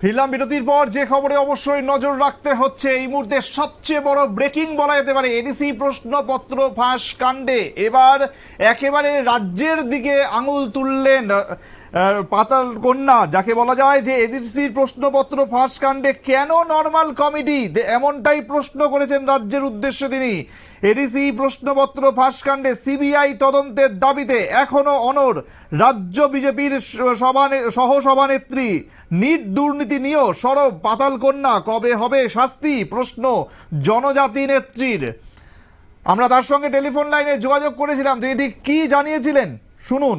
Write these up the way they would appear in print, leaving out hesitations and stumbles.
ফিরলাম বিরতির পর। যে খবরে অবশ্যই নজর রাখতে হচ্ছে, এই মুহূর্তে সবচেয়ে বড় ব্রেকিং বলা যেতে পারে এডিসি প্রশ্নপত্র ফাঁস কাণ্ডে এবার একেবারে রাজ্যের দিকে আঙুল তুললেন পাতাল কন্যা, যাকে বলা যায় যে এডিসির প্রশ্নপত্র ফাঁস কাণ্ডে কেন নর্মাল কমিটি, এমনটাই প্রশ্ন করেছেন রাজ্যের উদ্দেশ্যে তিনি। এডিসি প্রশ্নপত্র ফাঁস কাণ্ডে সিবিআই তদন্তের দাবিতে এখনো অনড় রাজ্য বিজেপির সহ সভানেত্রী। নিট দুর্নীতি নিয়েও সরব পাতাল কন্যা, কবে হবে শাস্তি, প্রশ্ন জনজাতি নেত্রীর। আমরা তার সঙ্গে টেলিফোন লাইনে যোগাযোগ করেছিলাম, তিনি ঠিক কি জানিয়েছিলেন শুনুন।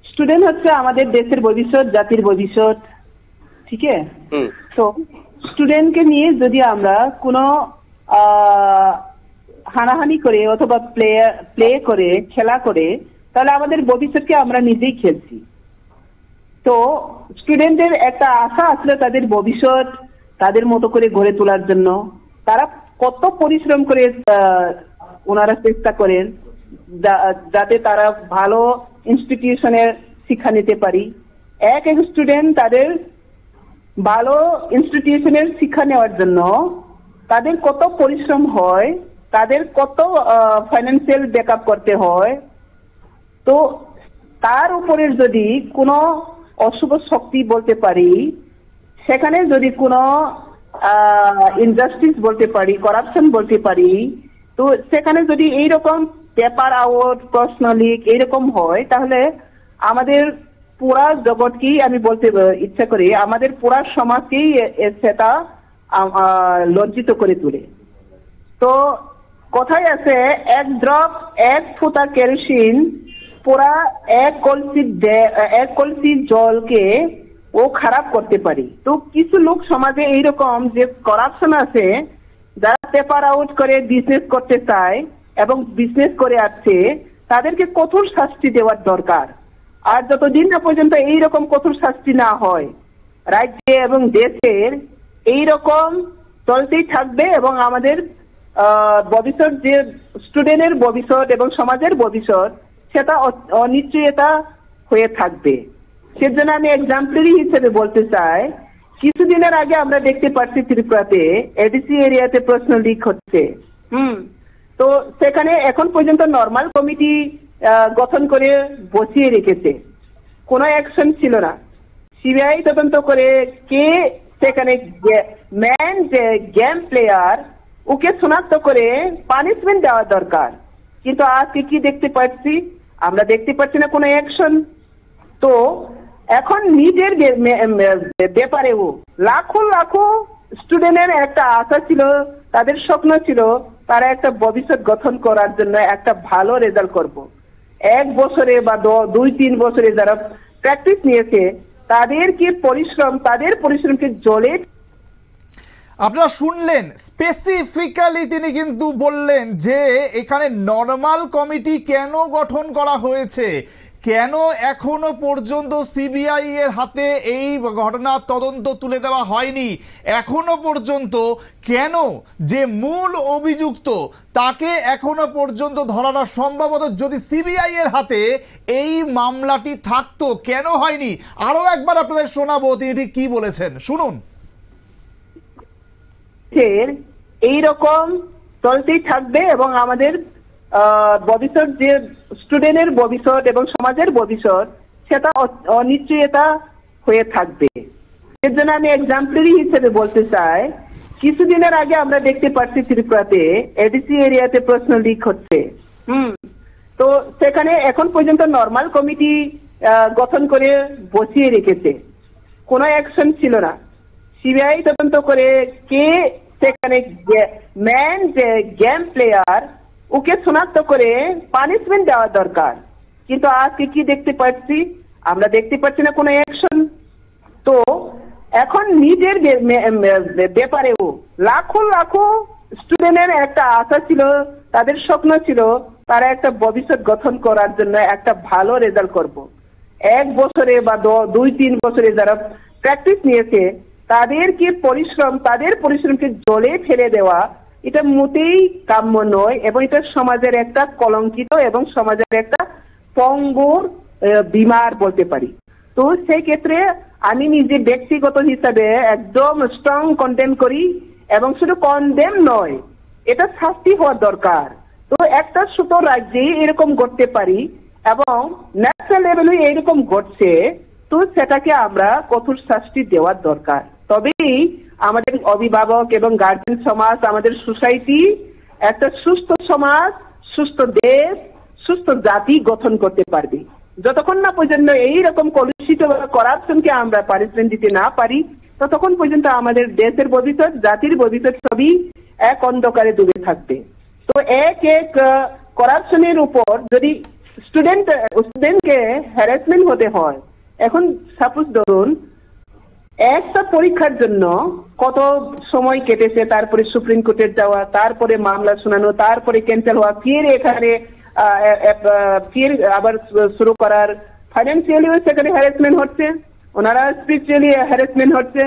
স্টুডেন্ট হচ্ছে আমাদের দেশের ভবিষ্যৎ, জাতির ভবিষ্যৎ, ঠিক আছে? তো স্টুডেন্টকে নিয়ে যদি আমরা কোনো হানাহানি করে অথবা প্লে করে খেলা করে, তাহলে আমাদের ভবিষ্যৎকে আমরা নিজেই খেলছি। তো স্টুডেন্টদের একটা আশা আসলে তাদের ভবিষ্যৎ তাদের মতো করে গড়ে তোলার জন্য তারা কত পরিশ্রম করে ওনারা চেষ্টা করেন যাতে তারা ভালো ইনস্টিটিউশনের শিক্ষা নিতে পারি। এক এক স্টুডেন্ট তাদের ভালো ইনস্টিটিউশনের শিক্ষা নেওয়ার জন্য তাদের কত পরিশ্রম হয়, তাদের কত ফাইন্যান্সিয়াল ব্যাকআপ করতে হয়। তো তার উপরে যদি কোনো অশুভ শক্তি বলতে পারি, সেখানে যদি কোনো ইনজাস্টিস বলতে পারি, করাপশন বলতে পারি, তো সেখানে যদি এইরকম পেপার আউট, প্রশ্ন লিক এইরকম হয়, তাহলে আমাদের পুরা জগৎকেই আমি বলতে ইচ্ছা করি, আমাদের পুরা সমাজকেই সেটা লজ্জিত করে তোলে। তো কথায় আছে, এক ড্রপ, এক ফোঁটা কেরোসিন পুরা এক কলসি জলকে ও খারাপ করতে পারি। তো কিছু লোক সমাজে এইরকম যে করাপশন আছে, যারা পেপার আউট করে বিজনেস করতে চায় এবং বিজনেস করে আসছে, তাদেরকে কঠোর শাস্তি দেওয়ার দরকার। আর যতদিন না পর্যন্ত এইরকম কঠোর শাস্তি না হয়, রাজ্যে এবং দেশের এইরকম চলতেই থাকবে এবং আমাদের ভবিষ্যৎ, যে স্টুডেন্টের ভবিষ্যৎ এবং সমাজের ভবিষ্যৎ, সেটা অনিশ্চয়তা হয়ে থাকবে। সেজন্য আমি এক্সাম্পলারি হিসেবে বলতে চাই, কিছুদিনের আগে আমরা দেখতে পাচ্ছি ত্রিপুরাতে এডিসি এরিয়াতে প্রশ্ন লিক হচ্ছে। তো সেখানে এখন পর্যন্ত নর্মাল কমিটি গঠন করে বসিয়ে রেখেছে, কোনো অ্যাকশন ছিল না। সিবিআই তদন্ত করে কে সেখানে ম্যান যে গেম প্লেয়ার, ওকে শনাক্ত করে পানিশমেন্ট দেওয়া দরকার। কিন্তু আজকে কি দেখতে পাচ্ছি? আমরা দেখতে পাচ্ছি না কোনো অ্যাকশন। তো এখন নিটের ব্যাপারেও লাখো লাখো স্টুডেন্টের একটা আশা ছিল, তাদের স্বপ্ন ছিল তারা একটা ভবিষ্যৎ গঠন করার জন্য একটা ভালো রেজাল্ট করব। এক বছরে বা 2-3 বছরে যারা প্র্যাকটিস নিয়েছে, তাদের পরিশ্রমকে জলে। আপনারা শুনলেন, স্পেসিফিক্যালি তিনি কিন্তু বললেন যে এখানে নরমাল কমিটি কেন গঠন করা হয়েছে, কেন এখনো পর্যন্ত সিবিআই এর হাতে এই ঘটনার তদন্ত তুলে দেওয়া হয়নি, এখনো পর্যন্ত কেন যে মূল অভিযুক্ত তাকে এখনো পর্যন্ত ধরানো, সম্ভবত যদি সিবিআই এর হাতে এই মামলাটি থাকতো কেন হয়নি। আরো একবার আপনাদের শোনাবো তিনি ঠিক কি বলেছেন, শুনুন। এইরকম চলতেই থাকবে এবং আমাদের ভবিষ্যৎ, যে স্টুডেন্টের ভবিষ্যৎ এবং সমাজের ভবিষ্যৎ, সেটা অনিশ্চয়তা হয়ে থাকবে। এর জন্য আমি এক্সাম্পলারি হিসেবে বলতে চাই, কিছুদিনের আগে আমরা দেখতে পাচ্ছি ত্রিপুরাতে এডিসি এরিয়াতে প্রশ্ন লিক হচ্ছে। তো সেখানে এখন পর্যন্ত নর্মাল কমিটি গঠন করে বসিয়ে রেখেছে, কোনো অ্যাকশন ছিল না। সিবিআই তদন্ত করে কে সেখানে ম্যান যে গেম প্লেয়ার, ওকে শনাক্ত করে পানিশমেন্ট দেওয়া দরকার। কিন্তু আজকে কি দেখতে পাচ্ছি? আমরা দেখতে পাচ্ছি না কোনো অ্যাকশন। তো এখন নিটের ব্যাপারেও লাখো লাখো স্টুডেন্টের একটা আশা ছিল, তাদের স্বপ্ন ছিল তারা একটা ভবিষ্যৎ গঠন করার জন্য একটা ভালো রেজাল্ট করব। এক বছরে বা 2-3 বছরে যারা প্র্যাকটিস নিয়েছে, তাদের পরিশ্রমকে জলে ফেলে দেওয়া, এটা মোটেই কাম্য নয় এবং এটা সমাজের একটা কলঙ্কিত এবং সমাজের একটা পঙ্গুর বিমার বলতে পারি। তো সেই ক্ষেত্রে আমি নিজে ব্যক্তিগত হিসাবে একদম স্ট্রং কন্ডেম করি, এবং শুধু কন্ডেম নয়, এটা শাস্তি হওয়া দরকার। তো একটা ছোট রাজ্যে এরকম করতে পারি এবং ন্যাশনাল লেভেলে এরকম ঘটছে, তো সেটাকে আমরা কঠোর শাস্তি দেওয়ার দরকার। তবেই আমাদের অভিভাবক এবং গার্জেন সমাজ, আমাদের সোসাইটি একটা সুস্থ সমাজ, সুস্থ দেশ, সুস্থ জাতি গঠন করতে পারবে। যতক্ষণ না পর্যন্ত এইরকম কলুষিত করাপশনকে আমরা পানিশমেন্ট দিতে না পারি, ততক্ষণ পর্যন্ত আমাদের দেশের ভবিষ্যৎ, জাতির ভবিষ্যৎ সবই এক অন্ধকারে ডুবে থাকবে। তো এক করাপশনের উপর যদি স্টুডেন্টকে হ্যারাসমেন্ট হতে হয়, এখন সাপোজ ধরুন একটা পরীক্ষার জন্য কত সময় কেটেছে, তারপরে সুপ্রিম কোর্টে যাওয়া, তারপরে মামলা শোনানো, তারপরে ক্যান্সেল হওয়া, ফির এখানে ফির আবার শুরু করার, ফাইন্যান্সিয়ালিও সেখানে হ্যারাসমেন্ট হচ্ছে, ওনারা স্পিরিচুয়ালি হ্যারাসমেন্ট হচ্ছে,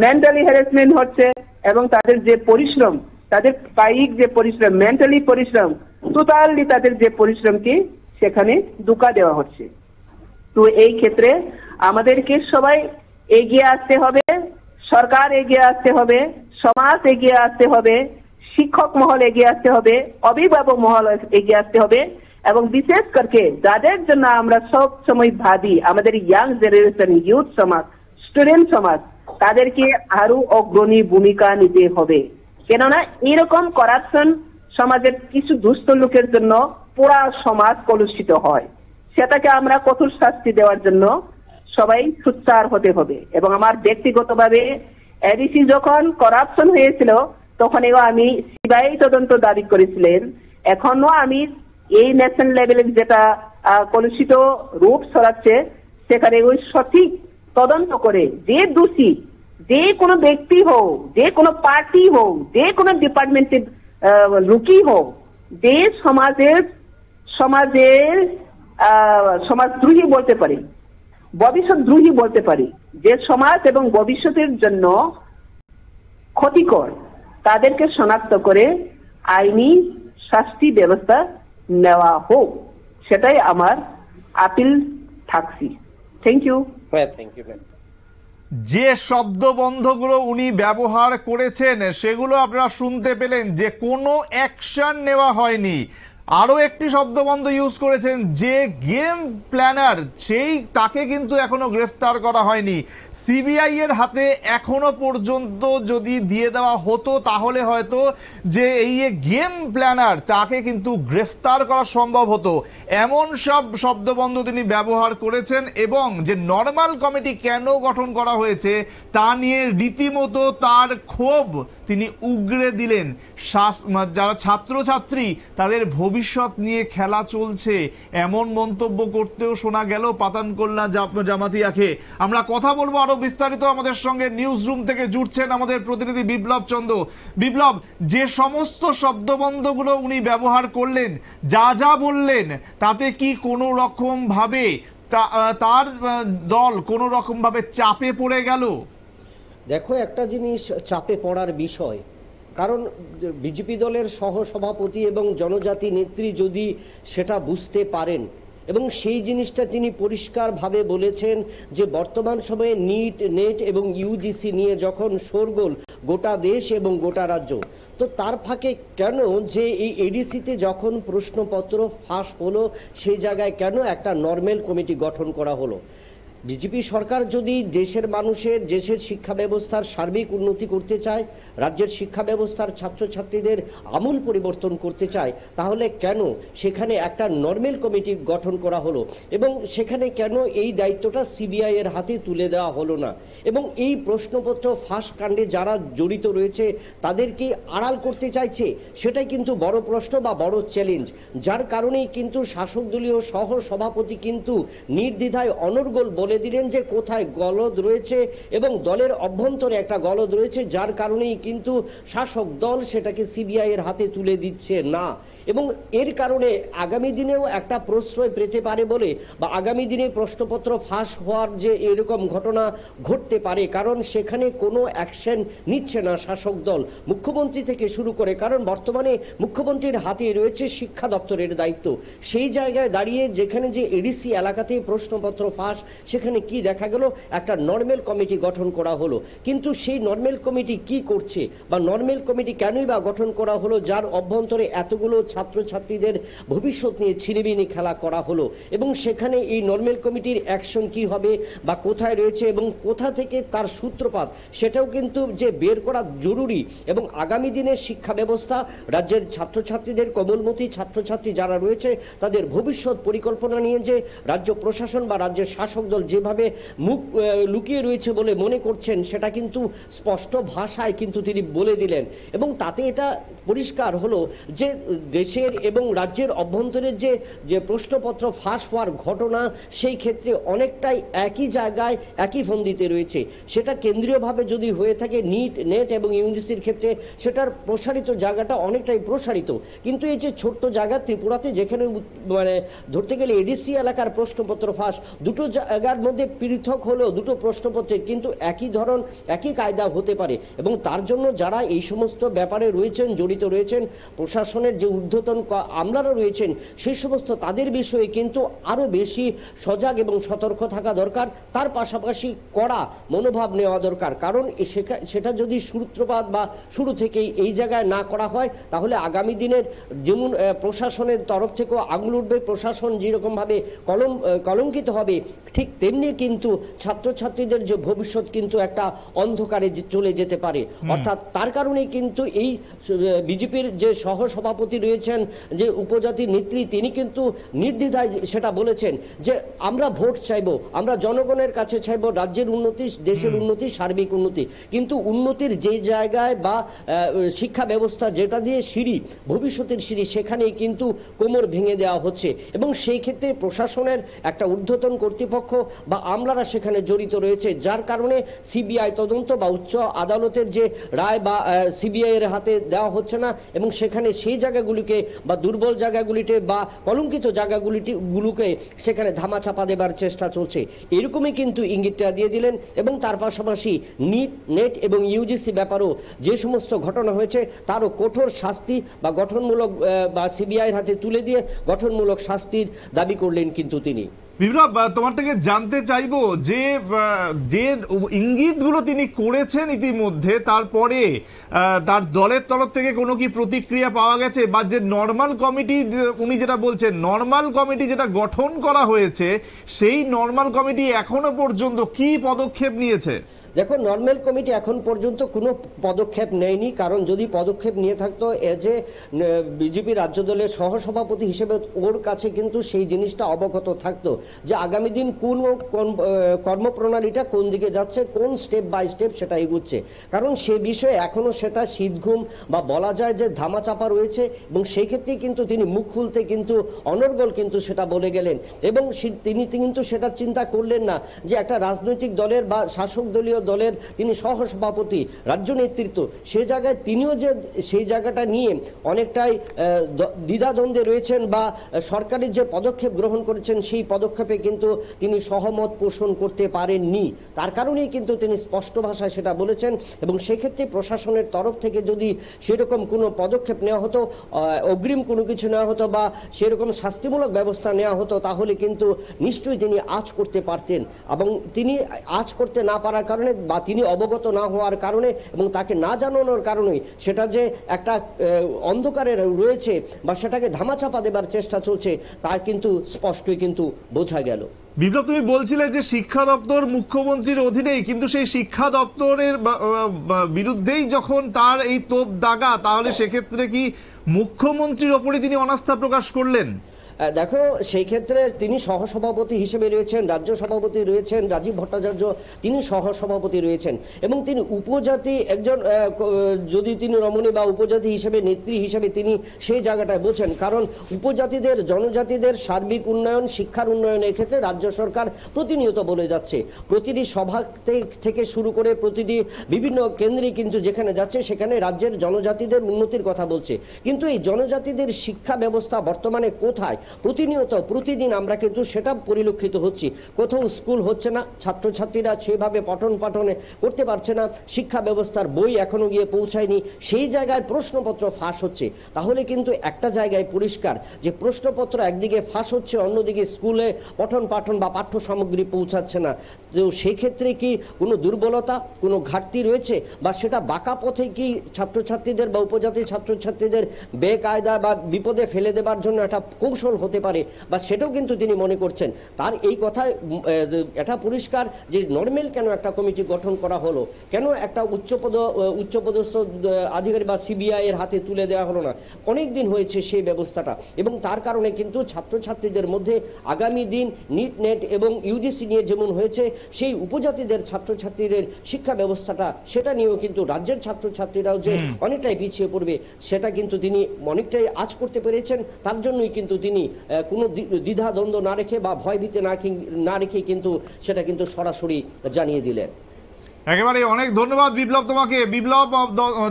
মেন্টালি হ্যারাসমেন্ট হচ্ছে, এবং তাদের যে পরিশ্রম, তাদের কায়িক যে পরিশ্রম, মেন্টালি পরিশ্রম, টোটালি তাদের যে পরিশ্রমকে সেখানে ধোঁকা দেওয়া হচ্ছে। তো এই ক্ষেত্রে আমাদেরকে সবাই এগিয়ে আসতে হবে, সরকার এগিয়ে আসতে হবে, সমাজ এগিয়ে আসতে হবে, শিক্ষক মহল এগিয়ে আসতে হবে, অভিভাবক মহল এগিয়ে আসতে হবে, এবং বিশেষ করে যাদের জন্য আমরা সব সময় ভাবি, আমাদের ইয়াং জেনারেশন, ইউথ সমাজ, স্টুডেন্ট সমাজ, তাদেরকে আরো অগ্রণী ভূমিকা নিতে হবে। কেননা এরকম করাপশন সমাজের কিছু দুষ্ট লোকের জন্য পুরা সমাজ কলুষিত হয়। সেটাকে আমরা কঠোর শাস্তি দেওয়ার জন্য সবাই সোচ্চার হতে হবে। এবং আমার ব্যক্তিগতভাবে এডিসি যখন করাপশন হয়েছিল, তখন আমি সিবিআই তদন্ত দাবি করেছিলেন। এখনো আমি এই ন্যাশনাল লেভেলে যেটা কলুষিত রূপ ছড়াচ্ছে, সেখানে ওই সঠিক তদন্ত করে যে দোষী, যে কোনো ব্যক্তি হোক, যে কোনো পার্টি হোক, যে কোনো ডিপার্টমেন্টের লোকই হোক, যে সমাজদ্রোহী বলতে পারি, ভবিষ্যৎ দ্রোহী বলতে পারি, যে সমাজ এবং ভবিষ্যতের জন্য ক্ষতিকর, তাদেরকে শনাক্ত করে আইনি শাস্তি ব্যবস্থা নেওয়া হোক, সেটাই আমার আপিল থাকছি। Thank you. Thank you. যে শব্দবন্ধগুলো উনি ব্যবহার করেছেন সেগুলো আপনারা শুনতে পেলেন যে কোনো অ্যাকশন নেওয়া হয়নি। আরো একটি শব্দবন্ধ ইউজ করেছেন যে গেম প্ল্যানার, তাকে কিন্তু এখনো গ্রেফতার করা হয়নি। সিবিআই এর হাতে এখনো পর্যন্ত যদি দিয়ে দেওয়া হতো, তাহলে হয়তো যে এই গেম প্ল্যানার, তাকে কিন্তু গ্রেফতার করা সম্ভব হতো। এমন সব শব্দবন্ধ তিনি ব্যবহার করেছেন, এবং যে নর্মাল কমিটি কেন গঠন করা হয়েছে তা নিয়ে রীতিমতো তার ক্ষোভ তিনি উগরে দিলেন। যারা ছাত্রছাত্রী, তাদের ভবিষ্যৎ নিয়ে খেলা চলছে, এমন মন্তব্য করতেও শোনা গেল পাতানকোল্লা জামাতিয়াকে। আমরা কথা বলবো আরো বিস্তারিত। আমাদের সঙ্গে নিউজ রুম থেকে জুড়ছেন আমাদের প্রতিনিধি বিপ্লব চন্দ্র। বিপ্লব, যে সমস্ত শব্দবন্ধগুলো উনি ব্যবহার করলেন, যা বললেন, তাতে কি কোনো রকম ভাবে তার দল কোনো রকম ভাবে চাপে পড়ে গেল? দেখো, একটা জিনিস চাপে পড়ার বিষয়, কারণ বিজেপি দলের সহসভাপতি এবং জনজাতি নেত্রী যদি সেটা বুঝতে পারেন, এবং সেই জিনিসটা তিনি পরিষ্কারভাবে বলেছেন যে বর্তমান সময়ে নেট এবং ইউজিসি নিয়ে যখন শোরগোল গোটা দেশ এবং গোটা রাজ্য, তো তার ফাঁকে কেন যে এই এডিসিতে যখন প্রশ্নপত্র ফাঁস হলো, সেই জায়গায় কেন একটা নর্মাল কমিটি গঠন করা হলো? বিজেপি সরকার যদি দেশের মানুষের, দেশের শিক্ষা ব্যবস্থার সার্বিক উন্নতি করতে চায়, রাজ্যের শিক্ষা ব্যবস্থার ছাত্রছাত্রীদের আমূল পরিবর্তন করতে চায়, তাহলে কেন সেখানে একটা নর্মাল কমিটি গঠন করা হলো, এবং সেখানে কেন এই দায়িত্বটা সিবিআই এর হাতে তুলে দেওয়া হলো না? এবং এই প্রশ্নপত্র ফাঁস কাণ্ডে যারা জড়িত রয়েছে তাদেরকে আড়াল করতে চাইছে, সেটাই কিন্তু বড় প্রশ্ন বা বড় চ্যালেঞ্জ। যার কারণেই কিন্তু শাসক দলীয় সহ সভাপতি কিন্তু নির্দ্বিধায় অনর্গল বলে দিলেন যে কোথায় গলদ রয়েছে এবং দলের অভ্যন্তরে একটা গলদ রয়েছে, যার কারণেই কিন্তু শাসক দল সেটাকে সিবিআই এর হাতে তুলে দিচ্ছে না। এবং এর কারণে আগামী দিনেও একটা প্রশ্রয় পেতে পারে বলে, বা আগামী দিনে প্রশ্নপত্র ফাঁস হওয়ার যে এরকম ঘটনা ঘটতে পারে, কারণ সেখানে কোনো অ্যাকশন নিচ্ছে না শাসক দল, মুখ্যমন্ত্রী থেকে শুরু করে। কারণ বর্তমানে মুখ্যমন্ত্রীর হাতে রয়েছে শিক্ষা দপ্তরের দায়িত্ব। সেই জায়গায় দাঁড়িয়ে যেখানে যে এডিসি এলাকাতে প্রশ্নপত্র ফাঁস, সেখানে কি দেখা গেল, একটা নর্মাল কমিটি গঠন করা হলো। কিন্তু সেই নর্মাল কমিটি কি করছে, বা নর্মাল কমিটি কেনই বা গঠন করা হলো, যার অভ্যন্তরে এতগুলো ছাত্রছাত্রীদের ভবিষ্যৎ নিয়ে ছিনিমিনি খেলা করা হলো। এবং সেখানে এই নর্মাল কমিটির অ্যাকশন কি হবে বা কোথায় রয়েছে এবং কোথা থেকে তার সূত্রপাত, সেটাও কিন্তু যে বের করা জরুরি। এবং আগামী দিনের শিক্ষা ব্যবস্থা, রাজ্যের ছাত্রছাত্রীদের, কোমলমতি ছাত্রছাত্রী যারা রয়েছে, তাদের ভবিষ্যৎ পরিকল্পনা নিয়ে যে রাজ্য প্রশাসন বা রাজ্যের শাসক দল যেভাবে মুখ লুকিয়ে রয়েছে বলে মনে করছেন, সেটা কিন্তু স্পষ্ট ভাষায় কিন্তু তিনি বলে দিলেন। এবং তাতে এটা পরিষ্কার হলো যে দেশের এবং রাজ্যের অভ্যন্তরের যে প্রশ্নপত্র ফাঁস হওয়ার ঘটনা, সেই ক্ষেত্রে অনেকটাই একই জায়গায় একই ফন্দিতে রয়েছে। সেটা কেন্দ্রীয়ভাবে যদি হয়ে থাকে নিট, নেট এবং ইউজিসির ক্ষেত্রে, সেটার প্রসারিত জায়গাটা অনেকটাই প্রসারিত। কিন্তু এই যে ছোট্ট জায়গা ত্রিপুরাতে, যেখানে মানে ধরতে গেলে এডিসি এলাকার প্রশ্নপত্র ফাঁস, দুটো জায়গার মধ্যে পৃথক হলেও দুটো প্রশ্নপত্রের কিন্তু একই ধরন, একই কায়দা হতে পারে। এবং তার জন্য যারা এই সমস্ত ব্যাপারে রয়েছেন, জড়িত রয়েছেন, প্রশাসনের যে ঊর্ধ্বতন আমলারা রয়েছেন, সেই সমস্ত তাদের বিষয়ে কিন্তু আরো বেশি সজাগ এবং সতর্ক থাকা দরকার। তার পাশাপাশি কড়া মনোভাব নেওয়া দরকার। কারণ সেটা যদি সূত্রপাত বা শুরু থেকেই এই জায়গায় না করা হয়, তাহলে আগামী দিনের যেমন প্রশাসনের তরফ থেকেও আঙুল উঠবে, প্রশাসন যেরকম ভাবে কলঙ্কিত হবে, ঠিক তেমনি কিন্তু ছাত্রছাত্রীদের যে ভবিষ্যৎ কিন্তু একটা অন্ধকারে চলে যেতে পারে। অর্থাৎ তার কারণে কিন্তু এই বিজেপির যে সহসভাপতি রয়েছেন, যে উপজাতির নেত্রী, তিনি কিন্তু নির্দ্বিধায় সেটা বলেছেন যে আমরা ভোট চাইবো, আমরা জনগণের কাছে চাইবো রাজ্যের উন্নতি, দেশের উন্নতি, সার্বিক উন্নতি। কিন্তু উন্নতির যে জায়গায় বা শিক্ষা ব্যবস্থা যেটা দিয়ে সিঁড়ি, ভবিষ্যতের সিঁড়ি, সেখানেই কিন্তু কোমর ভেঙে দেওয়া হচ্ছে। এবং সেই ক্ষেত্রে প্রশাসনের একটা ঊর্ধ্বতন কর্তৃপক্ষ বা আমলারা সেখানে জড়িত রয়েছে, যার কারণে সিবিআই তদন্ত বা উচ্চ আদালতের যে রায় বা সিবিআই এর হাতে দেওয়া হচ্ছে না। এবং সেখানে সেই জায়গাগুলিকে বা দুর্বল জায়গাগুলিতে বা কলঙ্কিত জায়গাগুলোকে সেখানে ধামাচাপা দেবার চেষ্টা চলছে। এরকমই কিন্তু ইঙ্গিতটা দিয়ে দিলেন। এবং তার পাশাপাশি নিট, নেট এবং ইউজিসি ব্যাপারেও যে সমস্ত ঘটনা হয়েছে, তারও কঠোর শাস্তি বা গঠনমূলক বা সিবিআই এর হাতে তুলে দিয়ে গঠনমূলক শাস্তির দাবি করলেন কিন্তু তিনি। বিপ্লব, তোমার থেকে জানতে চাইবো যে যে ইঙ্গিতগুলো তিনি করেছেন ইতিমধ্যে, তারপরে তার দলের তরফ থেকে কোনো কি প্রতিক্রিয়া পাওয়া গেছে, বা যে নর্মাল কমিটি উনি যেটা বলছেন, নর্মাল কমিটি যেটা গঠন করা হয়েছে, সেই নর্মাল কমিটি এখনো পর্যন্ত কি পদক্ষেপ নিয়েছে? দেখো, নর্মাল কমিটি এখন পর্যন্ত কোনো পদক্ষেপ নেয়নি। কারণ যদি পদক্ষেপ নিয়ে থাকতো, এজ এ বিজেপি রাজ্য দলের সহসভাপতি হিসেবে ওর কাছে কিন্তু সেই জিনিসটা অবগত থাকতো যে আগামী দিন কোন কর্মপ্রণালীটা কোন দিকে যাচ্ছে, কোন স্টেপ বাই স্টেপ সেটা এগুচ্ছে। কারণ সে বিষয়ে এখনো সেটা শীতঘুম বা বলা যায় যে ধামাচাপা রয়েছে। এবং সেই ক্ষেত্রে কিন্তু তিনি মুখ খুলতে কিন্তু অনর্গল কিন্তু সেটা বলে গেলেন। এবং তিনি কিন্তু সেটা চিন্তা করলেন না যে একটা রাজনৈতিক দলের বা শাসক দলীয় দলের তিনি সহসভাপতি, রাজ্য নেতৃত্ব, সে জায়গায় তিনিও যে সেই জায়গাটা নিয়ে অনেকটাই দ্বিধাদ্বন্দ্বে রয়েছেন বা সরকারের যে পদক্ষেপ গ্রহণ করেছেন, সেই পদক্ষেপে কিন্তু তিনি সহমত পোষণ করতে পারেননি। তার কারণেই কিন্তু তিনি স্পষ্ট ভাষায় সেটা বলেছেন। এবং সেক্ষেত্রে প্রশাসনের তরফ থেকে যদি সেরকম কোনো পদক্ষেপ নেওয়া হতো, অগ্রিম কোনো কিছু নেওয়া হতো বা সেরকম শাস্তিমূলক ব্যবস্থা নেওয়া হতো, তাহলে কিন্তু নিশ্চয়ই তিনি আঁচ করতে পারতেন। এবং তিনি আঁচ করতে না পারার কারণে বা তিনি অবগত না হওয়ার কারণে এবং তাকে না জানানোর কারণে সেটা যে একটা অন্ধকারে রয়েছে বা সেটাকে ধামাচাপা দেবার চেষ্টা চলছে, তা কিন্তু স্পষ্টই কিন্তু বোঝা গেল। বিপ্লব, তুমি বলছিলে যে শিক্ষা দপ্তর মুখ্যমন্ত্রীর অধীনেই, কিন্তু সেই শিক্ষা দপ্তরের বিরুদ্ধেই যখন তার এই তোপ দাগা, তাহলে সেক্ষেত্রে কি মুখ্যমন্ত্রীর ওপরে তিনি অনাস্থা প্রকাশ করলেন? দেখো সেই ক্ষেত্রে তিনি সহসভাপতি হিসেবে রয়েছেন, রাজ্য সভাপতি রয়েছেন রাজীব ভট্টাচার্য, তিনি সহসভাপতি রয়েছেন, এবং তিনি উপজাতি একজন যদি তিনি রমণী বা উপজাতি হিসেবে নেত্রী হিসেবে তিনি সেই জায়গাটায় বোঝেন। কারণ উপজাতিদের জনজাতিদের সার্বিক উন্নয়ন, শিক্ষার উন্নয়নের ক্ষেত্রে রাজ্য সরকার প্রতিনিয়ত বলে যাচ্ছে। প্রতিটি সভা থেকে শুরু করে প্রতিটি বিভিন্ন কেন্দ্রে কিন্তু যেখানে যাচ্ছে সেখানে রাজ্যের জনজাতিদের উন্নতির কথা বলছে। কিন্তু এই জনজাতিদের শিক্ষা ব্যবস্থা বর্তমানে কোথায়? প্রতিনিয়ত প্রতিদিন আমরা কিন্তু সেটা পরিলক্ষিত হচ্ছি। কোথাও স্কুল হচ্ছে না, ছাত্রছাত্রীরা সেভাবে পঠন পাঠনে করতে পারছে না, শিক্ষা ব্যবস্থার বই এখনো গিয়ে পৌঁছায়নি, সেই জায়গায় প্রশ্নপত্র ফাঁস হচ্ছে। তাহলে কিন্তু একটা জায়গায় পরিষ্কার যে প্রশ্নপত্র একদিকে ফাঁস হচ্ছে, অন্যদিকে স্কুলে পঠন পাঠন বা পাঠ্য সামগ্রী পৌঁছাচ্ছে না। তো সেক্ষেত্রে কি কোনো দুর্বলতা, কোনো ঘাটতি রয়েছে, বা সেটা বাঁকা পথে কি ছাত্রছাত্রীদের বা উপজাতি ছাত্রছাত্রীদের বেকায়দা বা বিপদে ফেলে দেবার জন্য একটা কৌশল হতে পারে, বা সেটাও কিন্তু তিনি মনে করছেন। তার এই কথায় এটা পরিষ্কার যে নর্মাল কেন একটা কমিটি গঠন করা হলো, কেন একটা উচ্চপদস্থ আধিকারিক বা সিবিআই এর হাতে তুলে দেওয়া হলো না? অনেক দিন হয়েছে সেই ব্যবস্থাটা, এবং তার কারণে কিন্তু ছাত্রছাত্রীদের মধ্যে আগামী দিন নিট নেট এবং ইউজিসি নিয়ে যেমন হয়েছে, সেই উপজাতিদের ছাত্রছাত্রীদের শিক্ষা ব্যবস্থাটা সেটা নিয়েও কিন্তু রাজ্যের ছাত্রছাত্রীরাও যে অনেকটাই পিছিয়ে পড়বে সেটা কিন্তু তিনি অনেকটাই আঁচ করতে পেরেছেন। তার জন্যই কিন্তু তিনি কোনো দ্বিধা দ্বন্দ্ব না রেখে বা ভয়ভীতি না রেখে কিন্তু সেটা কিন্তু সরাসরি জানিয়ে দিলেন। একেবারে অনেক ধন্যবাদ বিপ্লব তোমাকে। বিপ্লব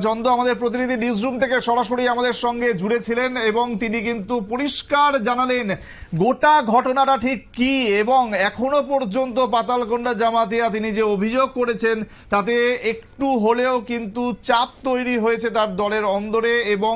চন্দ আমাদের প্রতিনিধি নিউজরুম থেকে সরাসরি আমাদের সঙ্গে জুড়েছিলেন, এবং তিনি কিন্তু পরিষ্কার জানালেন গোটা ঘটনাটা ঠিক কি, এবং এখনো পর্যন্ত পাতালকোন্ডা জামাতিয়া তিনি যে অভিযোগ করেছেন তাতে একটু হলেও কিন্তু চাপ তৈরি হয়েছে তার দলের অন্দরে, এবং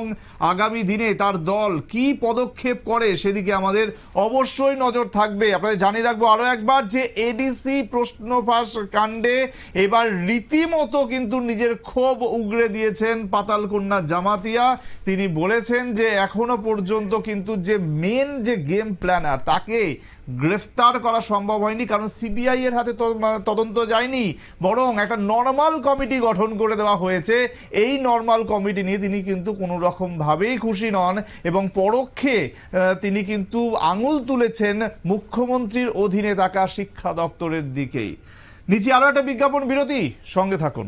আগামী দিনে তার দল কি পদক্ষেপ করে সেদিকে আমাদের অবশ্যই নজর থাকবে। আপনাদের জানিয়ে রাখবো আরো একবার যে এডিসি প্রশ্ন ফাঁস কাণ্ডে এবার রীতিমতো কিন্তু নিজের ক্ষোভ উগরে দিয়েছেন পাতালকোন্ডা জামাতিয়া। তিনি বলেছেন যে এখনো পর্যন্ত কিন্তু যে মেন যে গেম প্ল্যানার তাকে গ্রেফতার করা সম্ভব হয়নি, কারণ সিবিআই এর হাতে তদন্ত যায়নি, বরং একটা নর্মাল কমিটি গঠন করে দেওয়া হয়েছে। এই নর্মাল কমিটি নিয়ে তিনি কিন্তু কোনো রকম ভাবেই খুশি নন, এবং পরোক্ষে তিনি কিন্তু আঙুল তুলেছেন মুখ্যমন্ত্রীর অধীনে থাকা শিক্ষা দপ্তরের দিকেই। নিচে আরো একটা বিজ্ঞাপন বিরতি, সঙ্গে থাকুন।